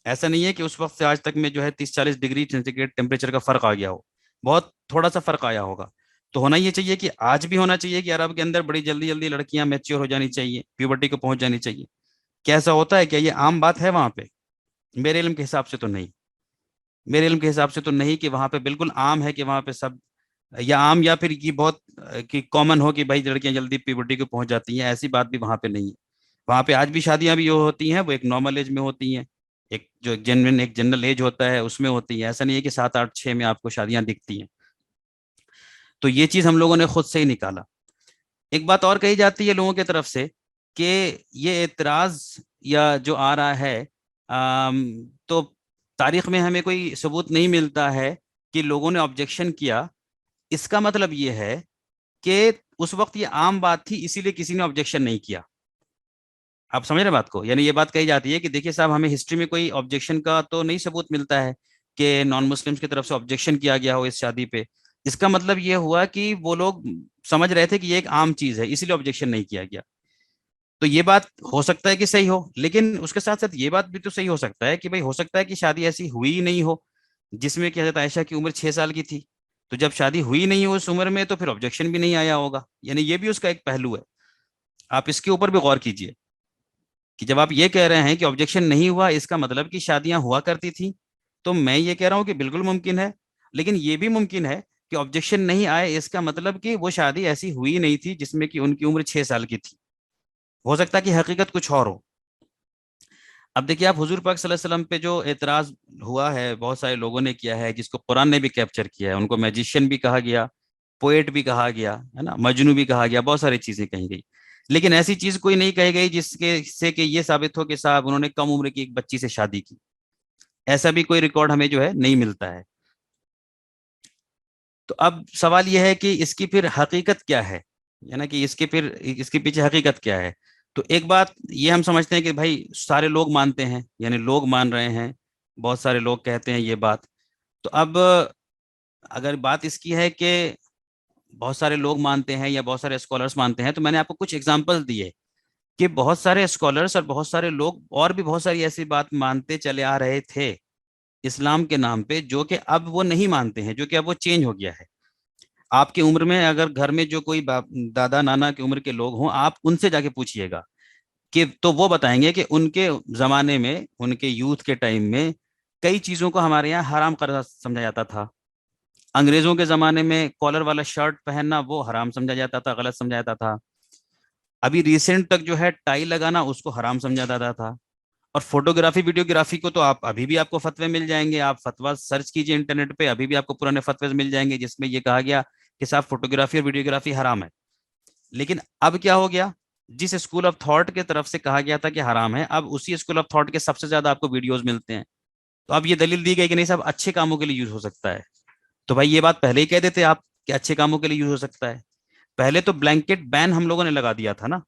ایسا نہیں ہے کہ اس وقت سے آج تک میں جو ہے 30-40 ڈگری سینٹی ٹیمپریچر کا فرق آ گیا ہو, بہت تھوڑا سا فرق آیا ہوگا. تو ہونا یہ چاہیے کہ آج بھی ہونا چاہیے کہ عرب کے اندر بڑی جلدی جلدی لڑکیاں میچور ہو جانی چاہیے, پیوبرٹی کو پہنچ جانی چاہیے. کیسا ہوتا ہے, کیا یہ عام بات ہے وہاں پہ؟ میرے علم کے حساب سے تو نہیں. میرے علم کے حساب سے تو نہیں کہ وہاں پہ بالکل عام ہے کہ وہاں پہ سب یا عام یا پھر یہ بہت کہ کامن ہو کہ بھائی لڑکیاں جلدی پیوبرٹی کو پہنچ جاتی ہیں. ایسی بات بھی وہاں پہ نہیں ہے. وہاں پہ آج بھی شادیاں بھی ہوتی ہیں, وہ ایک نارمل ایج میں ہوتی ہیں, ایک جو ایک جنرل ایج ہوتا ہے اس میں ہوتی ہے. ایسا نہیں ہے کہ 7, 8, 6 میں آپ کو شادیاں دکھتی ہیں. تو یہ چیز ہم لوگوں نے خود سے ہی نکالا. ایک بات اور کہی جاتی ہے لوگوں کی طرف سے کہ یہ اعتراض یا جو آ رہا ہے تو تاریخ میں ہمیں کوئی ثبوت نہیں ملتا ہے کہ لوگوں نے آبجیکشن کیا. اس کا مطلب یہ ہے کہ اس وقت یہ عام بات تھی اسی لیے کسی نے آبجیکشن نہیں کیا. آپ سمجھ رہے بات کو؟ یعنی یہ بات کہی جاتی ہے کہ دیکھیے صاحب ہمیں ہسٹری میں کوئی آبجیکشن کا تو نہیں ثبوت ملتا ہے کہ نان مسلمس کی طرف سے آبجیکشن کیا گیا ہو اس شادی پہ. اس کا مطلب یہ ہوا کہ وہ لوگ سمجھ رہے تھے کہ یہ ایک عام چیز ہے اسی لیے آبجیکشن نہیں کیا گیا. تو یہ بات ہو سکتا ہے کہ صحیح ہو, لیکن اس کے ساتھ ساتھ یہ بات بھی تو صحیح ہو سکتا ہے کہ بھائی ہو سکتا ہے کہ شادی ایسی ہوئی نہیں ہو جس میں کہ حضرت عائشہ کی عمر 6 سال کی تھی. تو جب شادی ہوئی نہیں ہو اس عمر میں تو پھر آبجیکشن بھی نہیں آیا ہوگا. یعنی یہ بھی اس کا ایک پہلو ہے. آپ اس کے اوپر بھی غور کیجئے کہ جب آپ یہ کہہ رہے ہیں کہ آبجیکشن نہیں ہوا اس کا مطلب کہ شادیاں ہوا کرتی تھیں, تو میں یہ کہہ رہا ہوں کہ بالکل ممکن ہے. لیکن یہ بھی ممکن ہے کہ آبجیکشن نہیں آئے اس کا مطلب کہ وہ شادی ایسی ہوئی نہیں تھی جس میں کہ ان کی عمر 6 سال کی تھی. ہو سکتا ہے کہ حقیقت کچھ اور ہو. اب دیکھیے آپ حضور پاک صلی اللہ علیہ وسلم پہ جو اعتراض ہوا ہے بہت سارے لوگوں نے کیا ہے, جس کو قرآن نے بھی کیپچر کیا ہے. ان کو میجیشین بھی کہا گیا, پوئٹ بھی کہا گیا ہے نا, مجنو بھی کہا گیا, بہت ساری چیزیں کہی گئی. لیکن ایسی چیز کوئی نہیں کہی گئی جس کے سے کہ یہ ثابت ہو کہ صاحب انہوں نے کم عمر کی ایک بچی سے شادی کی. ایسا بھی کوئی ریکارڈ ہمیں جو ہے نہیں ملتا ہے. تو اب سوال یہ ہے کہ اس کی پھر حقیقت کیا ہے, یعنی کہ اس کے پیچھے حقیقت کیا ہے. تو ایک بات یہ ہم سمجھتے ہیں کہ بھائی سارے لوگ مانتے ہیں, یعنی لوگ مان رہے ہیں, بہت سارے لوگ کہتے ہیں یہ بات. تو اب اگر بات اس کی ہے کہ بہت سارے لوگ مانتے ہیں یا بہت سارے اسکالرس مانتے ہیں, تو میں نے آپ کو کچھ ایگزامپل دیے کہ بہت سارے اسکالرس اور بہت سارے لوگ اور بھی بہت ساری ایسی بات مانتے چلے آ رہے تھے اسلام کے نام پہ, جو کہ اب وہ نہیں مانتے ہیں, جو کہ اب وہ چینج ہو گیا ہے. آپ کی عمر میں اگر گھر میں جو کوئی دادا نانا کی عمر کے لوگ ہوں, آپ ان سے جا کے پوچھئے گا کہ تو وہ بتائیں گے کہ ان کے زمانے میں, ان کے یوتھ کے ٹائم میں کئی چیزوں کو ہمارے یہاں حرام قرار سمجھا جاتا تھا. انگریزوں کے زمانے میں کالر والا شرٹ پہننا وہ حرام سمجھا جاتا تھا، غلط سمجھا جاتا تھا. ابھی ریسنٹ تک جو ہے ٹائی لگانا اس کو حرام سمجھا جاتا تھا. اور فوٹوگرافی ویڈیوگرافی کو تو آپ ابھی بھی آپ کو فتوے مل جائیں گے، آپ فتوا سرچ کیجئے انٹرنیٹ پہ، ابھی بھی آپ کو پرانے فتوے مل جائیں گے جس میں یہ کہا گیا کہ صاحب فوٹوگرافی اور ویڈیوگرافی حرام ہے. لیکن اب کیا ہو گیا، جس اسکول آف تھاٹ کے طرف سے کہا گیا تھا کہ حرام ہے، اب اسی اسکول آف تھاٹ کے سب سے زیادہ آپ کو ویڈیوز ملتے ہیں. تو اب یہ دلیل دی گئی کہ نہیں صاحب اچھے کاموں کے لیے یوز ہو سکتا ہے. تو بھائی یہ بات پہلے ہی کہہ دیتے آپ کہ اچھے کاموں کے لیے یوز ہو سکتا ہے. پہلے تو بلینکٹ بین ہم لوگوں نے لگا دیا تھا نا.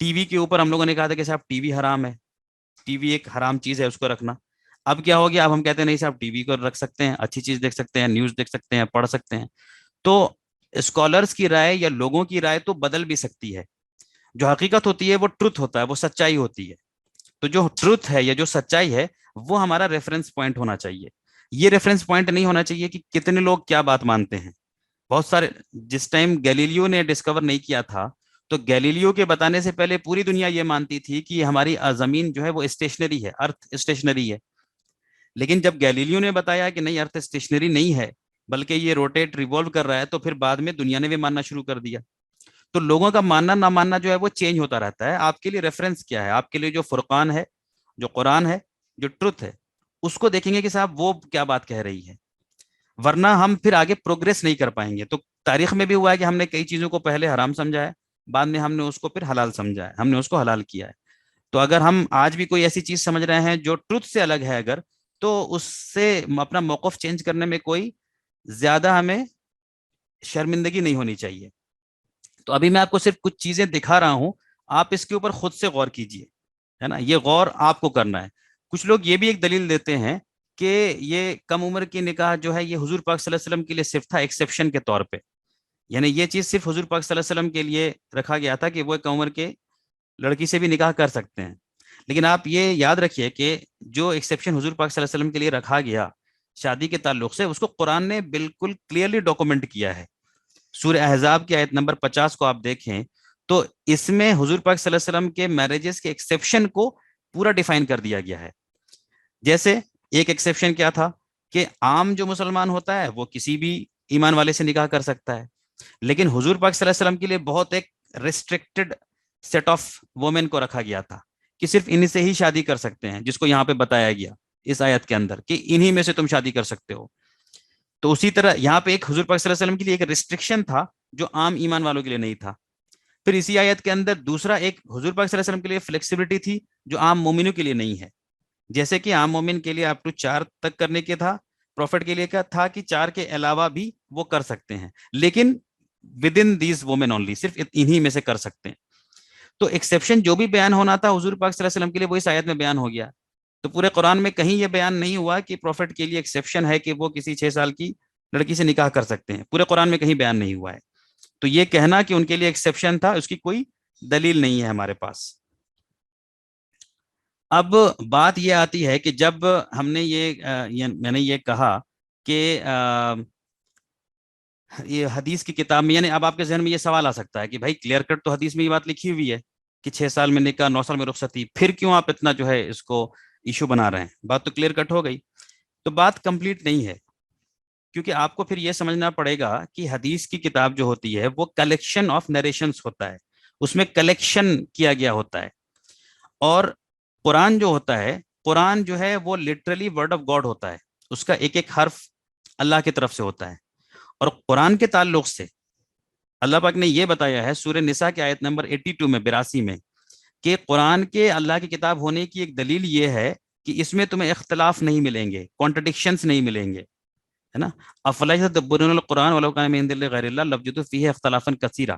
ٹی وی کے اوپر ہم لوگوں نے کہا تھا کہ صاحب ٹی وی حرام ہے، ٹی وی ایک حرام چیز ہے، اس کو رکھنا. اب کیا ہو گیا، اب ہم کہتے ہیں نہیں صاحب ٹی وی کو رکھ سکتے ہیں، اچھی چیز دیکھ سکتے ہیں، نیوز دیکھ سکتے ہیں، پڑھ سکتے ہیں. تو اسکالرس کی رائے یا لوگوں کی رائے تو بدل بھی سکتی ہے. جو حقیقت ہوتی ہے وہ ٹروتھ ہوتا ہے، وہ سچائی ہوتی ہے. تو جو ٹروتھ ہے یا جو سچائی ہے وہ ہمارا ریفرنس پوائنٹ ہونا چاہیے. یہ ریفرنس پوائنٹ نہیں ہونا چاہیے کہ کتنے لوگ کیا بات مانتے ہیں. بہت سارے، جس ٹائم گیلیلیو نے ڈسکور نہیں کیا تھا تو گیلیلیو کے بتانے سے پہلے پوری دنیا یہ مانتی تھی کہ ہماری زمین جو ہے وہ اسٹیشنری ہے، ارتھ اسٹیشنری ہے. لیکن جب گیلیلیو نے بتایا کہ نہیں ارتھ اسٹیشنری نہیں ہے بلکہ یہ روٹیٹ ریوالو کر رہا ہے، تو پھر بعد میں دنیا نے بھی ماننا شروع کر دیا. تو لوگوں کا ماننا نہ ماننا جو ہے وہ چینج ہوتا رہتا ہے. آپ کے لیے ریفرنس کیا ہے؟ آپ کے لیے جو فرقان ہے، جو قرآن ہے، جو ٹروتھ ہے، اس کو دیکھیں گے کہ صاحب وہ کیا بات کہہ رہی ہے. ورنہ ہم پھر آگے پروگریس نہیں کر پائیں گے. تو تاریخ میں بھی ہوا ہے کہ ہم نے کئی چیزوں کو پہلے حرام سمجھا ہے، بعد میں ہم نے اس کو پھر حلال سمجھا ہے، ہم نے اس کو حلال کیا ہے. تو اگر ہم آج بھی کوئی ایسی چیز سمجھ رہے ہیں جو ٹروتھ سے الگ ہے اگر، تو اس سے اپنا موقف چینج کرنے میں کوئی زیادہ ہمیں شرمندگی نہیں ہونی چاہیے. تو ابھی میں آپ کو صرف کچھ چیزیں دکھا رہا ہوں، آپ اس کے اوپر خود سے غور کیجئے، ہے نا. یہ غور آپ کو کرنا ہے. کچھ لوگ یہ بھی ایک دلیل دیتے ہیں کہ یہ کم عمر کی نکاح جو ہے یہ حضور پاک صلی اللہ علیہ وسلم کے لیے صرف تھا ایکسیپشن کے طور پہ. یعنی یہ چیز صرف حضور پاک صلی اللہ علیہ وسلم کے لیے رکھا گیا تھا کہ وہ کم عمر کے لڑکی سے بھی نکاح کر سکتے ہیں. لیکن آپ یہ یاد رکھیے کہ جو ایکسیپشن حضور پاک صلی اللہ علیہ وسلم کے لیے رکھا گیا شادی کے تعلق سے، اس کو قرآن نے بالکل کلیئرلی ڈاکومنٹ کیا ہے. سورہ احزاب کی آیت نمبر 50 کو آپ دیکھیں تو اس میں حضور پاک صلی اللہ علیہ وسلم کے میرجز کے ایکسیپشن کو پورا ڈیفائن کر دیا گیا ہے. جیسے ایک ایکسیپشن کیا تھا کہ عام جو مسلمان ہوتا ہے وہ کسی بھی ایمان والے سے نکاح کر سکتا ہے، لیکن حضور پاک صلی اللہ علیہ وسلم کے لیے بہت ایک ریسٹرکٹڈ سیٹ آف وومن کو رکھا گیا تھا کہ صرف انہی سے ہی شادی کر سکتے ہیں، جس کو یہاں پہ بتایا گیا اس آیت کے اندر کہ انہی میں سے تم شادی کر سکتے ہو. تو اسی طرح یہاں پہ ایک حضور پاک صلی اللہ علیہ وسلم کے لیے ایک ریسٹرکشن تھا جو عام ایمان والوں کے لیے نہیں تھا. پھر اسی آیت کے اندر دوسرا ایک حضور پاک صلی اللہ علیہ وسلم کے لیے فلیکسیبلٹی تھی جو عام مومنوں کے لیے نہیں ہے. جیسے کہ عام مومن کے لیے اپ ٹو 4 تک کرنے کے تھا، پروفٹ کے لیے کیا تھا کہ 4 کے علاوہ بھی وہ کر سکتے ہیں، لیکن within these women only, صرف انہی میں سے کر سکتے ہیں. تو ایکسیپشن جو بھی بیان ہونا تھا حضور پاک صلی اللہ علیہ وسلم کے لیے وہ اس آیت میں بیان ہو گیا. تو پورے قرآن میں کہیں یہ بیان نہیں ہوا کہ پروفٹ کے لیے ایکسیپشن ہے کہ وہ کسی 6 سال کی لڑکی سے نکاح کر سکتے ہیں. پورے قرآن میں کہیں بیان نہیں ہوا ہے. تو یہ کہنا کہ ان کے لیے ایکسیپشن تھا اس کی کوئی دلیل نہیں ہے ہمارے پاس. اب بات یہ آتی ہے کہ جب ہم نے میں نے یہ کہا کہ یہ حدیث کی کتاب میں، یعنی اب آپ کے ذہن میں یہ سوال آ سکتا ہے کہ بھائی کلیئر کٹ تو حدیث میں یہ بات لکھی ہوئی ہے کہ 6 سال میں نکاح، 9 سال میں رخصتی، پھر کیوں آپ اتنا جو ہے اس کو ایشو بنا رہے ہیں؟ بات تو کلیئر کٹ ہو گئی. تو بات کمپلیٹ نہیں ہے، کیونکہ آپ کو پھر یہ سمجھنا پڑے گا کہ حدیث کی کتاب جو ہوتی ہے وہ کلیکشن آف نریشنز ہوتا ہے، اس میں کلیکشن کیا گیا ہوتا ہے. اور قرآن جو ہوتا ہے، قرآن جو ہے وہ لٹرلی ورڈ آف گاڈ ہوتا ہے، اس کا ایک ایک حرف اللہ کی طرف سے ہوتا ہے. اور قرآن کے تعلق سے اللہ پاک نے یہ بتایا ہے سورہ نساء کی آیت نمبر 82 میں، 82 میں، کہ قرآن کے اللہ کی کتاب ہونے کی ایک دلیل یہ ہے کہ اس میں تمہیں اختلاف نہیں ملیں گے، کانٹرڈکشنز نہیں ملیں گے، ہے نا. افلا یتدبرون القرآن ولو کان من عند اللہ غیر اللہ لوجدوا فیہ اختلافا کثیرا،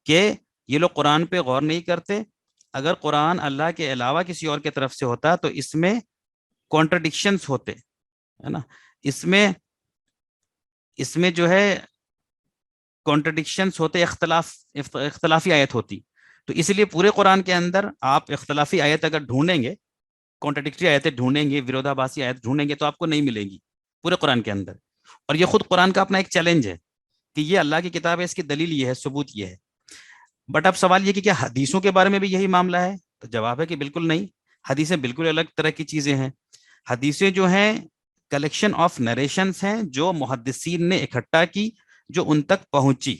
کہ یہ لوگ قرآن پہ غور نہیں کرتے، اگر قرآن اللہ کے علاوہ کسی اور کی طرف سے ہوتا تو اس میں کانٹرڈکشنز ہوتے، ہے نا. اس میں جو ہے کانٹرڈکشنز ہوتے، اختلافی آیت ہوتی. تو اس لیے پورے قرآن کے اندر آپ اختلافی آیت اگر ڈھونڈیں گے، کانٹرڈکٹری آیتیں ڈھونڈیں گے، ورودھاباسی آیت ڈھونڈیں گے، تو آپ کو نہیں ملیں گی پورے قرآن کے اندر. اور یہ خود قرآن کا اپنا ایک چیلنج ہے کہ یہ اللہ کی کتاب ہے، اس کی دلیل یہ ہے، ثبوت یہ ہے. بٹ اب سوال یہ کہ کیا حدیثوں کے بارے میں بھی یہی معاملہ ہے؟ تو جواب ہے کہ بالکل نہیں. حدیثیں بالکل الگ طرح کی چیزیں ہیں. حدیثیں جو ہیں کلیکشن آف نریشنز ہیں جو محدثین نے اکٹھا کی، جو ان تک پہنچی،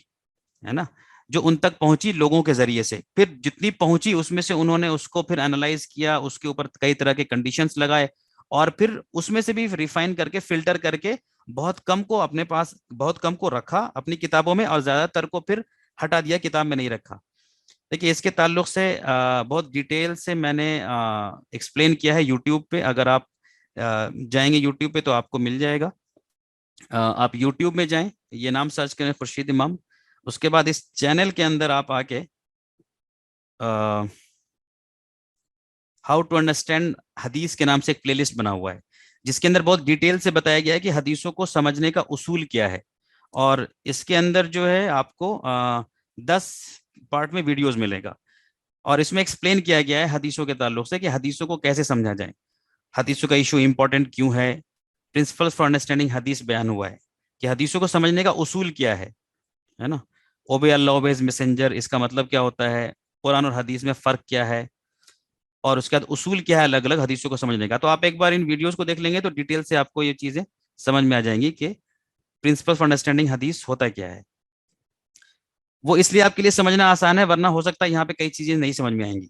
ہے نا، جو ان تک پہنچی لوگوں کے ذریعے سے. پھر جتنی پہنچی اس میں سے انہوں نے اس کو پھر انالائز کیا، اس کے اوپر کئی طرح کے کنڈیشنز لگائے، اور پھر اس میں سے بھی ریفائن کر کے فلٹر کر کے بہت کم کو اپنے پاس، بہت کم کو رکھا اپنی کتابوں میں، اور زیادہ تر کو پھر ہٹا دیا، کتاب میں نہیں رکھا. دیکھیے اس کے تعلق سے بہت ڈیٹیل سے میں نے ایکسپلین کیا ہے یوٹیوب پہ. اگر آپ جائیں گے یوٹیوب پہ تو آپ کو مل جائے گا. آپ یوٹیوب میں جائیں، یہ نام سرچ کریں خورشید امام. اس کے بعد اس چینل کے اندر آپ آ کے ہاؤ ٹو انڈرسٹینڈ حدیث کے نام سے ایک پلے لسٹ بنا ہوا ہے، جس کے اندر بہت ڈیٹیل سے بتایا گیا ہے کہ حدیثوں کو سمجھنے کا اصول کیا ہے. اور اس کے اندر جو ہے آپ کو 10 پارٹ میں ویڈیوز ملے گا، اور اس میں ایکسپلین کیا گیا ہے حدیثوں کے تعلق سے کہ حدیثوں کو کیسے سمجھا جائے، حدیثوں کا ایشو امپورٹنٹ کیوں ہے، پرنسپلس فار انڈرسٹینڈنگ حدیث بیان ہوا ہے کہ حدیثوں کو سمجھنے کا اصول کیا ہے نا. اوبے اللہ اوبے ہز میسنجر، اس کا مطلب کیا ہوتا ہے، قرآن اور حدیث میں فرق کیا ہے، اور اس کے بعد اصول کیا ہے الگ الگ حدیثوں کو سمجھنے کا. تو آپ ایک بار ان ویڈیوز کو دیکھ لیں گے تو ڈیٹیل سے آپ کو یہ چیزیں سمجھ میں آ جائیں گی کہ پرنسپل فار انڈرسٹینڈنگ حدیث ہوتا کیا ہے. وہ اس لیے آپ کے لیے سمجھنا آسان ہے، ورنہ ہو سکتا ہے یہاں پہ کئی چیزیں نہیں سمجھ میں آئیں گی.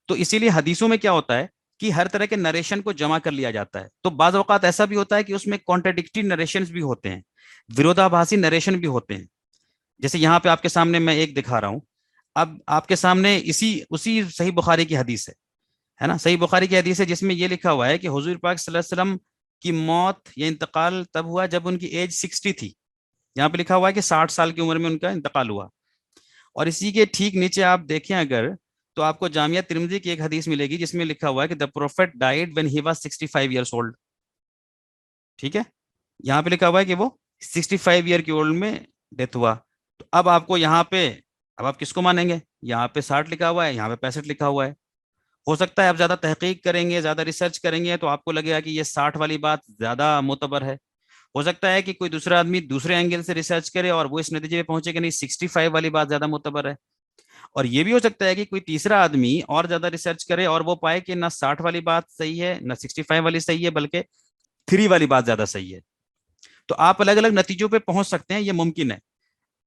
تو اسی لیے حدیثوں میں کیا ہوتا ہے کہ ہر طرح کے نریشن کو جمع کر لیا جاتا ہے. تو بعض اوقات ایسا بھی ہوتا ہے کہ اس میں کانٹراڈکٹری نریشنز بھی ہوتے ہیں، ورودابھاسی نریشن بھی ہوتے ہیں. جیسے یہاں پہ آپ کے سامنے میں ایک دکھا رہا ہوں. اب آپ کے سامنے اسی صحیح بخاری کی حدیث ہے نا، صحیح بخاری کی حدیث ہے جس میں یہ لکھا ہوا ہے کہ حضور پاک صلی اللہ علیہ وسلم کی موت یا انتقال تب ہوا جب ان کی ایج 60 تھی. یہاں پہ لکھا ہوا ہے کہ 60 سال کی عمر میں ان کا انتقال ہوا. اور اسی کے ٹھیک نیچے آپ دیکھیں اگر تو آپ کو جامعہ ترمذی کی ایک حدیث ملے گی جس میں لکھا ہوا ہے کہ the prophet died when he was 65 years old. ٹھیک ہے، یہاں پہ لکھا ہوا ہے کہ وہ 65 ایئر کی اولڈ میں ڈیتھ ہوا. تو اب آپ کو یہاں پہ، اب آپ کس کو مانیں گے؟ یہاں پہ 60 لکھا ہوا ہے، یہاں پہ 65 لکھا ہوا ہے. ہو سکتا ہے آپ زیادہ تحقیق کریں گے، زیادہ ریسرچ کریں گے تو آپ کو لگے گا کہ یہ 60 والی بات زیادہ معتبر ہے. ہو سکتا ہے کہ کوئی دوسرا آدمی دوسرے اینگل سے ریسرچ کرے اور وہ اس نتیجے پہ پہنچے کہ نہیں 65 والی بات زیادہ معتبر ہے. اور یہ بھی ہو سکتا ہے کہ کوئی تیسرا آدمی اور زیادہ ریسرچ کرے اور وہ پائے کہ نہ 60 والی بات صحیح ہے نہ 65 والی صحیح ہے، بلکہ 3 والی بات زیادہ صحیح ہے. تو آپ الگ الگ نتیجوں پہ پہنچ سکتے ہیں، یہ ممکن ہے.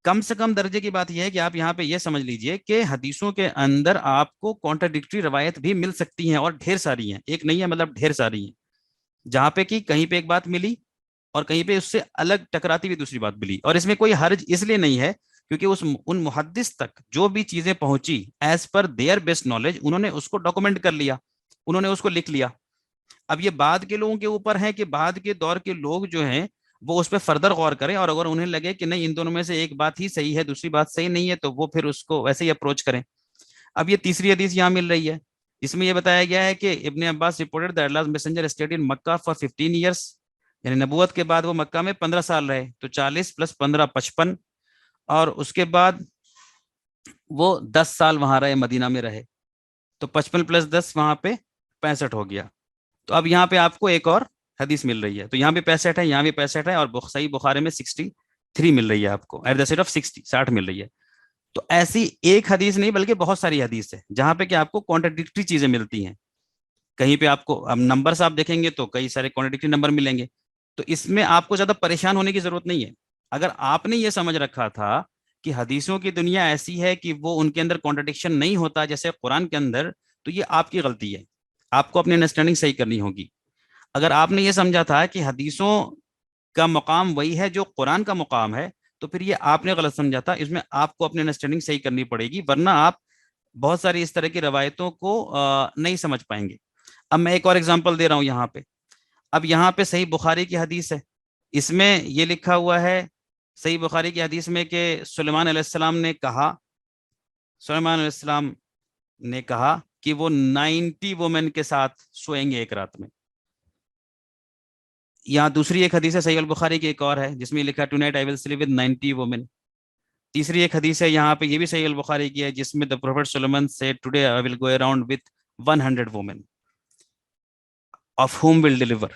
کم سے کم درجے کی بات یہ ہے کہ آپ یہاں پہ یہ سمجھ لیجئے کہ حدیثوں کے اندر آپ کو کانٹراڈکٹری روایت بھی مل سکتی ہیں، اور ڈھیر ساری ہیں، ایک نہیں ہے، مطلب ڈھیر ساری ہیں، جہاں پہ کہ کہیں پہ ایک بات ملی اور کہیں پہ اس سے الگ ٹکراتی ہوئی دوسری بات ملی. اور اس میں کوئی حرج اس لیے نہیں ہے کیونکہ ان محدث تک جو بھی چیزیں پہنچی as per their best knowledge, انہوں نے اس کو ڈاکومنٹ کر لیا، انہوں نے اس کو لکھ لیا. اب یہ بعد کے لوگوں کے اوپر ہے کہ بعد کے دور کے لوگ جو ہیں وہ اس پہ فردر غور کریں، اور اگر انہیں لگے کہ نہیں ان دونوں میں سے ایک بات ہی صحیح ہے دوسری بات صحیح نہیں ہے تو وہ پھر اس کو ویسے ہی اپروچ کریں. اب یہ تیسری حدیث یہاں مل رہی ہے، اس میں یہ بتایا گیا ہے کہ ابن عباس reported that Allah's messenger stayed in Makkah for 15 years، یعنی نبوت کے بعد وہ مکہ میں 15 سال رہے. تو 40 + 15 55، اور اس کے بعد وہ 10 سال وہاں رہے، مدینہ میں رہے. تو 55 + 10 وہاں پہ 65 ہو گیا. تو اب یہاں پہ آپ کو ایک اور حدیث مل رہی ہے، تو یہاں بھی 65 ہے، یہاں بھی 65 ہے، اور صحیح بخاری میں 63 مل رہی ہے آپ کو، ایٹ دا سیٹ آف 60 مل رہی ہے. تو ایسی ایک حدیث نہیں بلکہ بہت ساری حدیث ہے جہاں پہ کہ آپ کو کانٹراڈکٹری چیزیں ملتی ہیں. کہیں پہ آپ کو اب نمبرز آپ دیکھیں گے تو کئی سارے کانٹراڈکٹری نمبر ملیں گے. تو اس میں آپ کو زیادہ پریشان ہونے کی ضرورت نہیں ہے. اگر آپ نے یہ سمجھ رکھا تھا کہ حدیثوں کی دنیا ایسی ہے کہ وہ ان کے اندر کانٹراڈکشن نہیں ہوتا جیسے قرآن کے اندر، تو یہ آپ کی غلطی ہے. آپ کو اپنی انڈرسٹینڈنگ صحیح کرنی ہوگی. اگر آپ نے یہ سمجھا تھا کہ حدیثوں کا مقام وہی ہے جو قرآن کا مقام ہے، تو پھر یہ آپ نے غلط سمجھا تھا. اس میں آپ کو اپنی انڈرسٹینڈنگ صحیح کرنی پڑے گی، ورنہ آپ بہت ساری اس طرح کی روایتوں کو نہیں سمجھ پائیں گے. اب میں ایک اور ایگزامپل دے رہا ہوں یہاں پہ. اب یہاں پہ صحیح بخاری کی حدیث ہے، اس میں یہ لکھا ہوا ہے صحیح بخاری کی حدیث میں کہ سلیمان علیہ السلام نے کہا، سلیمان علیہ السلام نے کہا کہ وہ 90 وومن کے ساتھ سوئیں گے ایک رات میں. یہاں دوسری ایک حدیث ہے صحیح البخاری کی ایک اور ہے جس میں لکھا tonight I will sleep with 90 women. تیسری ایک حدیث ہے یہاں پہ، یہ بھی صحیح البخاری کی ہے، جس میں the prophet Solomon said today I will go around with 100 women of whom will deliver.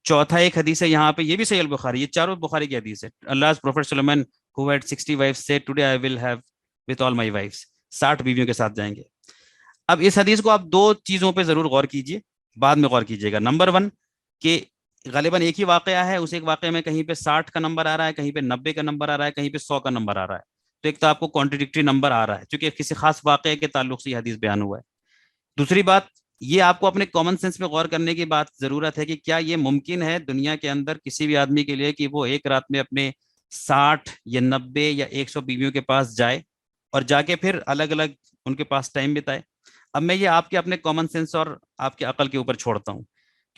چوتھا ایک حدیث ہے یہاں پہ، یہ بھی صحیح البخاری، یہ چاروں بخاری کی حدیث ہے. Allah's prophet Solomon who had 60 wives said today I will have with all my wives. 60 بیویوں کے ساتھ جائیں گے. اب اس حدیث کو آپ دو چیزوں پہ ضرور غور کیجئے، بعد میں غور کیجئے گا. نمبر 1 کہ غالباً ایک ہی واقعہ ہے، اس ایک واقعے میں کہیں پہ 60 کا نمبر آ رہا ہے، کہیں پہ 90 کا نمبر آ رہا ہے، کہیں پہ 100 کا نمبر آ رہا ہے. تو ایک تو آپ کو کانٹریڈکٹری نمبر آ رہا ہے کیونکہ کسی خاص واقعے کے تعلق سے یہ حدیث بیان ہوا ہے. دوسری بات یہ آپ کو اپنے کامن سینس میں غور کرنے کی بات ضرورت ہے کہ کیا یہ ممکن ہے دنیا کے اندر کسی بھی آدمی کے لیے کہ وہ ایک رات میں اپنے 60 یا 90 یا 100 بیویوں کے پاس جائے اور جا کے پھر الگ الگ ان کے پاس ٹائم بتائے. اب میں یہ آپ کے اپنے کامن سینس اور آپ کے عقل کے اوپر چھوڑتا ہوں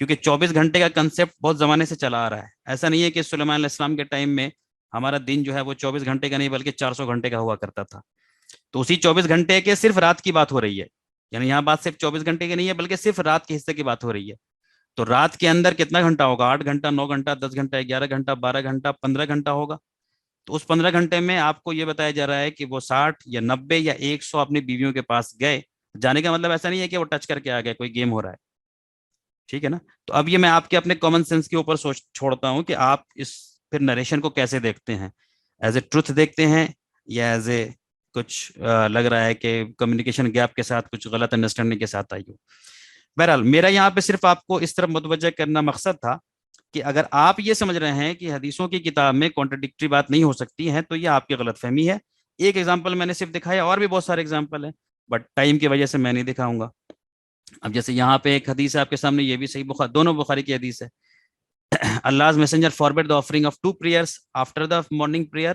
کیونکہ 24 گھنٹے کا کنسیپٹ بہت زمانے سے چلا آ رہا ہے. ایسا نہیں ہے کہ سلیمان علیہ السلام کے ٹائم میں ہمارا دن جو ہے وہ 24 گھنٹے کا نہیں بلکہ 400 گھنٹے کا ہوا کرتا تھا. تو اسی 24 گھنٹے کے صرف رات کی بات ہو رہی ہے. یعنی یہاں بات صرف 24 گھنٹے کی نہیں ہے بلکہ صرف رات کے حصے کی بات ہو رہی ہے. تو رات کے اندر کتنا گھنٹہ ہوگا؟ 8 گھنٹہ، 9 گھنٹہ، 10 گھنٹہ، 11 گھنٹہ، 12 گھنٹہ، 15 گھنٹہ ہوگا. تو اس 15 گھنٹے میں آپ کو یہ بتایا جا رہا ہے کہ وہ 60 یا 90 یا 100 اپنی بیویوں کے پاس گئے. جانے کا مطلب ایسا نہیں ہے کہ وہ ٹچ کر کے آ گئے، کوئی گیم ہو رہا ہے. ٹھیک ہے نا؟ تو اب یہ میں آپ کے اپنے کامن سینس کے اوپر سوچ چھوڑتا ہوں کہ آپ اس پھر نریشن کو کیسے دیکھتے ہیں. ایز اے ٹروتھ دیکھتے ہیں یا ایز اے کچھ لگ رہا ہے کہ کمیونیکیشن گیپ کے ساتھ کچھ غلط انڈرسٹینڈنگ کے ساتھ آئی ہو. بہرحال میرا یہاں پہ صرف آپ کو اس طرف متوجہ کرنا مقصد تھا کہ اگر آپ یہ سمجھ رہے ہیں کہ حدیثوں کی کتاب میں کانٹرڈکٹری بات نہیں ہو سکتی ہے تو یہ آپ کی غلط فہمی ہے. ایک ایگزامپل میں نے صرف دکھایا، اور بھی بہت سارے ایگزامپل ہیں بٹ ٹائم کی وجہ سے میں نہیں دکھاؤں گا. اب جیسے یہاں پہ ایک حدیث ہے آپ کے سامنے، یہ بھی صحیح دونوں بخاری کی حدیث ہے. Allah's messenger forbade the offering of two prayers after the morning prayer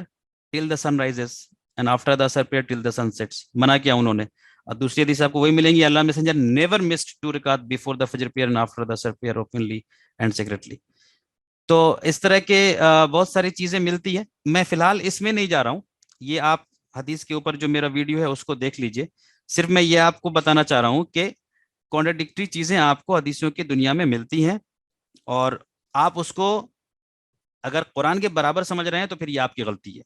till the sun rises and after the asr prayer till the sun sets. منع کیا انہوں نے. اور دوسری حدیث آپ کو وہی ملیں گی، اللہ messenger never missed 2 رکعت before the fajr prayer and after the asr prayer openly and secretly. تو اس طرح کے بہت ساری چیزیں ملتی ہیں. میں فی الحال اس میں نہیں جا رہا ہوں، یہ آپ حدیث کے اوپر جو میرا ویڈیو ہے اس کو دیکھ لیجئے. صرف میں یہ آپ کو بتانا چاہ رہا ہوں کہ کانٹرڈکٹری چیزیں آپ کو حدیثوں کی دنیا میں ملتی ہیں اور آپ اس کو اگر قرآن کے برابر سمجھ رہے ہیں تو پھر یہ آپ کی غلطی ہے.